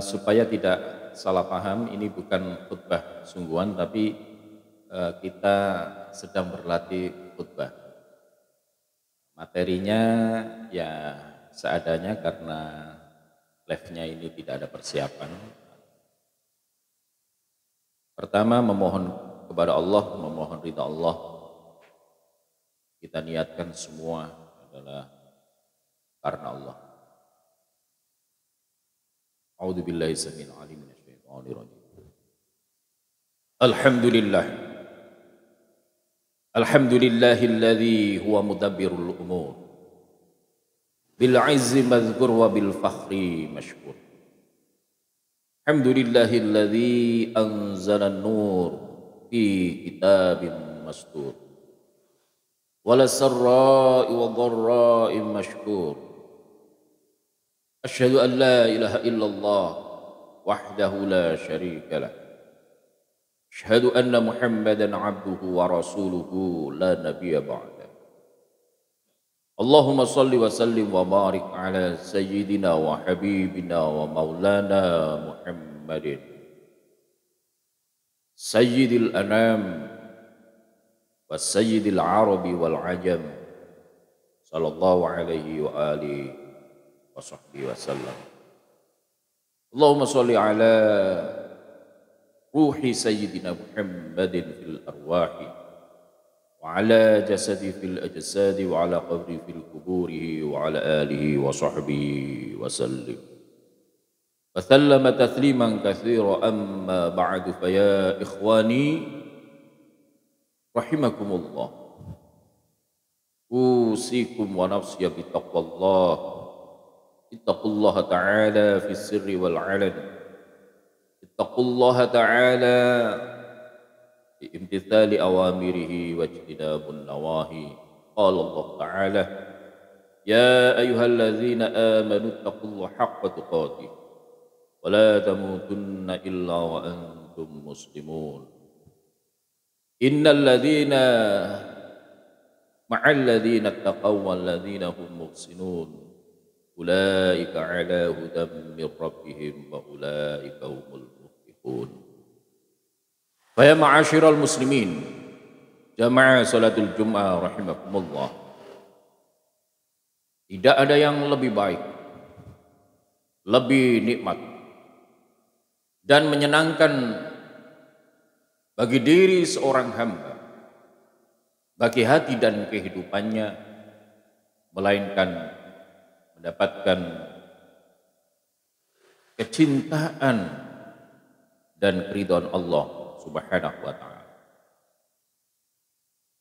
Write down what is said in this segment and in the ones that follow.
Supaya tidak salah paham, ini bukan khutbah sungguhan, tapi kita sedang berlatih khutbah. Materinya ya seadanya karena live-nya ini tidak ada persiapan. Pertama memohon kepada Allah, memohon ridha Allah. Kita niatkan semua adalah karena Allah. A'udzubillahi samil alim minasyaitonir rajim. Alhamdulillah. Alhamdulillahilladzi huwa mudabbirul umur. Bil izzi madhkur wa bil fakhri mashkur. Alhamdulillahilladzi anzala an-nur fi kitabim mastur. Wala sarra'i wa dharra'i mashkur. Asyhadu an la ilaha illallah wahdahu la syarika lah. Asyhadu anna Muhammadan abduhu wa rasuluhu la nabiyya ba'da. Allahumma salli wa sallim wa barik ala sayyidina wa habibina wa maulana Muhammadin sayyidil anam wa sayyidil arabi wal ajam sallallahu alaihi wa alihi wa sahbihi wa sallam. Allahumma salli ala ruhi sayyidina Muhammadin fil arwahi wa ala jasadi fil ajsadi wa ala qabri fil kuburihi wa ala alihi wa sahbihi wa sallim wa sallama tasliman katsira. Amma ba'du, fa ya ikhwani rahimakumullah, usikum wa nafsiya bi taqwallah. Ittaqullaha ta'ala fis sirri wal 'alan. Ittaqullaha ta'ala bi imtithali awamirihi wa ijtinabun nawahi. Qala Allah ta'ala, ya ayyuhalladzina amanu ittaqullaha haqqa tuqatih wa la tamutunna illa wa antum muslimun. Innal ladzina ma'al ladzina ittaqaw wal ladzina hum muhsinun ulaika ala hudam min rabbihim wa ulaika humul muflihun. Fa ya ma'asyiral muslimin, jamaah salatul Jum'ah rahimakumullah. Tidak ada yang lebih baik, lebih nikmat dan menyenangkan bagi diri seorang hamba, bagi hati dan kehidupannya, melainkan mendapatkan kecintaan dan keridhaan Allah Subhanahu wa ta'ala.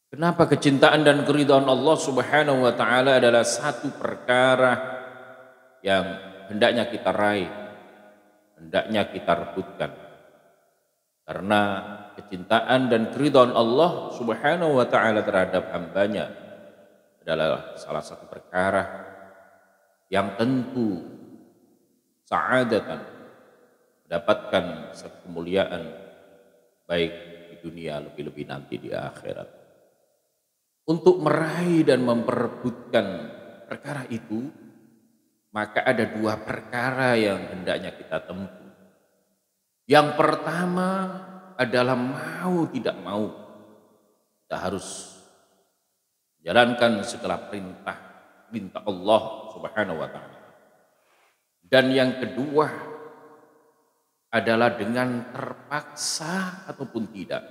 Kenapa kecintaan dan keridhaan Allah Subhanahu wa ta'ala adalah satu perkara yang hendaknya kita raih, hendaknya kita rebutkan? Karena kecintaan dan keridhaan Allah Subhanahu wa ta'ala terhadap hambanya adalah salah satu perkara yang tentu sa'adatan, mendapatkan satu kemuliaan baik di dunia, lebih-lebih nanti di akhirat. Untuk meraih dan memperebutkan perkara itu, maka ada dua perkara yang hendaknya kita tempuh. Yang pertama adalah mau tidak mau, kita harus menjalankan segala perintah Allah Subhanahu wa ta'ala. Dan yang kedua adalah dengan terpaksa ataupun tidak,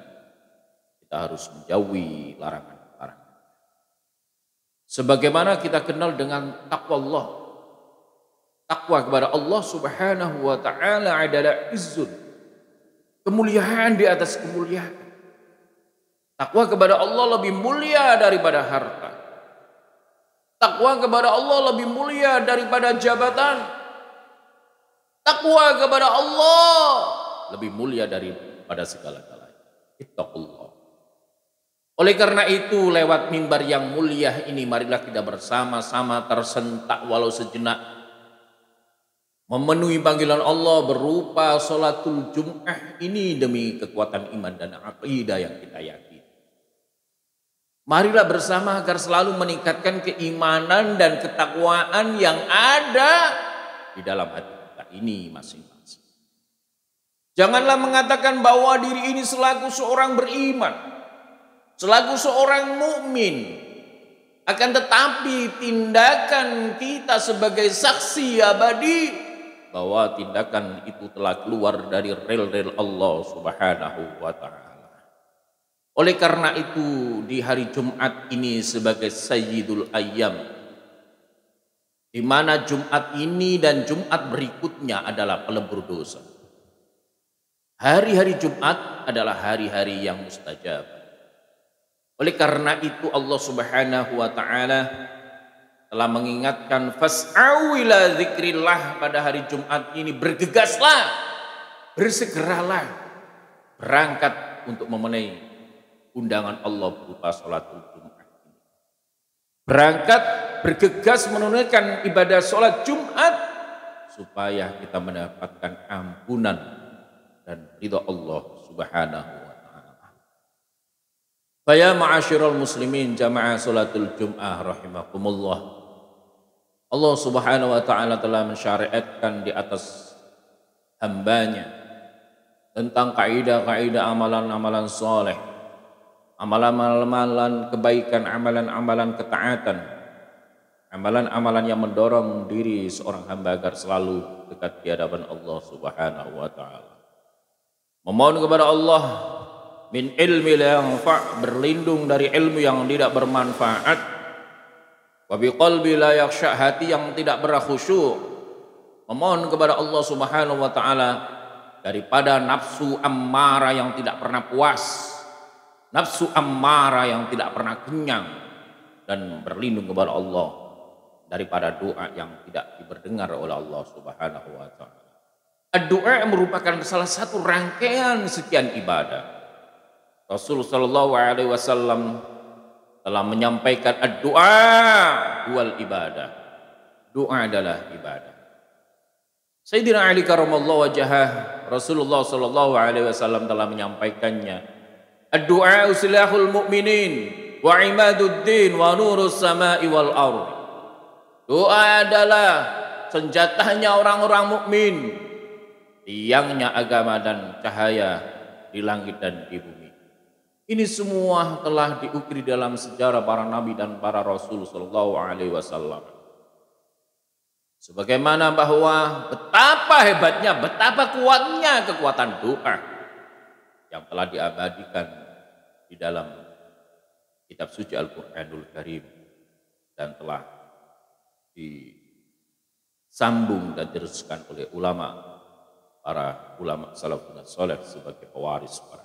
kita harus menjauhi larangan-larangan. Sebagaimana kita kenal dengan takwa Allah. Takwa kepada Allah Subhanahu wa ta'ala adalah izzun, kemuliaan di atas kemuliaan. Takwa kepada Allah lebih mulia daripada harta. Takwa kepada Allah lebih mulia daripada jabatan. Takwa kepada Allah lebih mulia daripada segala-galanya. Ittaqullah. Oleh karena itu, lewat mimbar yang mulia ini, marilah kita bersama-sama tersentak walau sejenak memenuhi panggilan Allah berupa sholatul Jum'ah ini demi kekuatan iman dan aqidah yang kita yakini. Marilah bersama agar selalu meningkatkan keimanan dan ketakwaan yang ada di dalam hati kita. ini masing-masing. Janganlah mengatakan bahwa diri ini selaku seorang beriman, selaku seorang mukmin, akan tetapi tindakan kita sebagai saksi abadi bahwa tindakan itu telah keluar dari rel-rel Allah Subhanahu wa taala. Oleh karena itu di hari Jumat ini sebagai Sayyidul Ayyam, di mana Jumat ini dan Jumat berikutnya adalah pelebur dosa. Hari-hari Jumat adalah hari-hari yang mustajab. Oleh karena itu Allah Subhanahu wa taala telah mengingatkan fas'au ila dzikrillah pada hari Jumat ini, bergegaslah, bersegeralah berangkat untuk memenuhi undangan Allah berupa salatul Jumat. Berangkat bergegas menunaikan ibadah salat Jumat supaya kita mendapatkan ampunan dan ridha Allah Subhanahu wa taala. Faya ma'asyiral muslimin jamaah salatul Jum'ah rahimakumullah. Allah Subhanahu wa taala telah mensyariatkan di atas hambanya tentang kaidah-kaidah amalan-amalan soleh, amalan-amalan kebaikan, amalan-amalan ketaatan, amalan-amalan yang mendorong diri seorang hamba agar selalu dekat di hadapan Allah Subhanahu wa taala. Memohon kepada Allah min ilmi la yanfa', berlindung dari ilmu yang tidak bermanfaat, wa biqalbi la yakhsha, hati yang tidak berkhusyuk. Memohon kepada Allah Subhanahu wa taala daripada nafsu ammara yang tidak pernah puas, nafsu ammara yang tidak pernah kenyang, dan berlindung kepada Allah daripada doa yang tidak diperdengar oleh Allah Subhanahu wa taala. Doa merupakan salah satu rangkaian sekian ibadah. Rasulullah sallallahu alaihi wasallam telah menyampaikan doa wal ibadah. Doa adalah ibadah. Sayyidina Ali karramallahu wajhah, Rasulullah sallallahu alaihi wasallam telah menyampaikannya. Doa silahul mu'minin wa imaduddin wa nurus sama'i wal ardi. Doa adalah senjatanya orang-orang mukmin, tiangnya agama dan cahaya di langit dan di bumi. Ini semua telah diukir dalam sejarah para nabi dan para rasul sallallahu alaihi wasallam. Sebagaimana bahwa betapa hebatnya, betapa kuatnya kekuatan doa yang telah diabadikan di dalam kitab suci Al-Qur'anul Karim dan telah disambung dan diteruskan oleh para ulama salafun saleh sebagai pewaris para.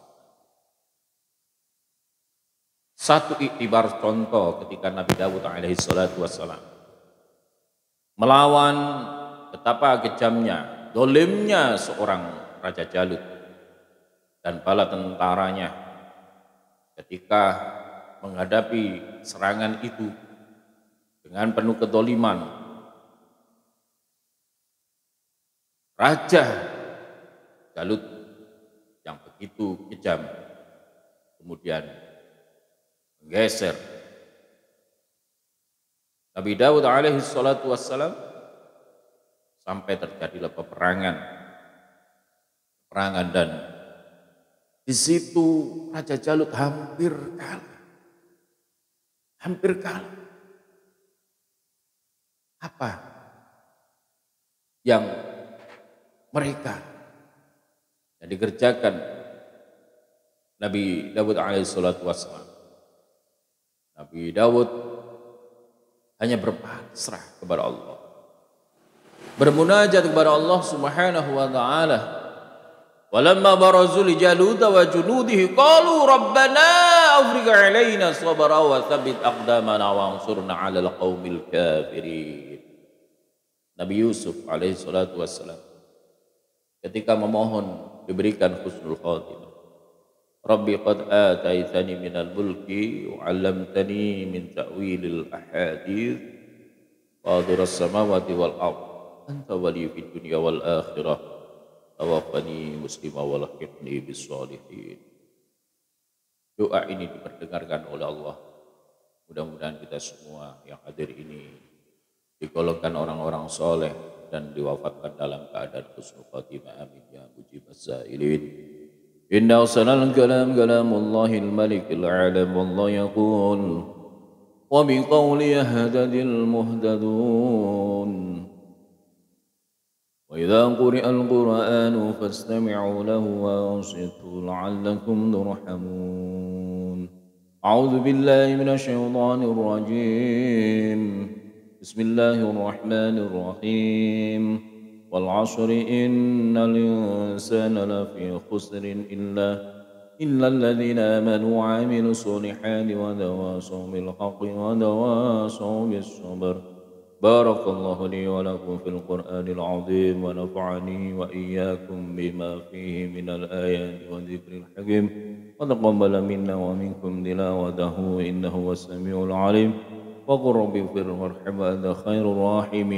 Satu iktibar contoh ketika Nabi Dawud alaihi salatu wassalam melawan betapa kejamnya, dolimnya seorang Raja Jalut dan bala tentaranya ketika menghadapi serangan itu dengan penuh kedoliman. Raja Jalut yang begitu kejam kemudian menggeser Nabi Dawud alaihi salatu wassalam sampai terjadilah peperangan dan di situ Raja Jalut hampir kalah. Apa yang mereka yang dikerjakan Nabi Dawud alaihi salatu wassalam? Nabi Dawud hanya berpasrah kepada Allah, bermunajat kepada Allah Subhanahu wa taala. Walamma barazu li Jalut wa junudihi qalu rabbana afrigh alaina sabra wa tsabbit aqdamana wa ansurna 'alal qaumil kafirin. Nabi Yusuf alaihi salatu wassalam ketika memohon diberikan husnul khatimah, Rabbi qad ataitani minal mulki wa 'allamtani min ta'wilil ahadits fadhiras samawati wal ardh anta wali fid dunya wal akhirah tawaffani muslima wa lahiqni bis sholihin. Doa ini diperdengarkan oleh Allah. Mudah-mudahan kita semua yang hadir ini digolongkan orang-orang soleh dan diwafatkan dalam keadaan husnul khatimah. Amin ya mujibas sa'ilin. Inna ahsanal kalam kalamullahil malikil alam. Wallahu yaqul wa biqawli yahtadil muhtadun. Wa idza quri'al qur'anu fastami'u lahu wa ansitu la'allakum turhamun. A'udzu billahi minasy syaithanir rajim. Bismillahir rahmanir rahim. Wal 'ashri innal insana lafi khusrin illa alladzina amanu wa 'amilus solihati wa tawasaw bil haqqi wa tawasaw bis sabr. Barakallahu li wa lakum fil Qur'anil 'azim wa nafa'ani wa iyyakum bima fihi minal ayati wa dzikril hakim. Wa taqabbala minna wa minkum tilawatahu innahu was-sami'ul 'alim. Wa qur rabbi ighfir warham wa anta khairur rahimin.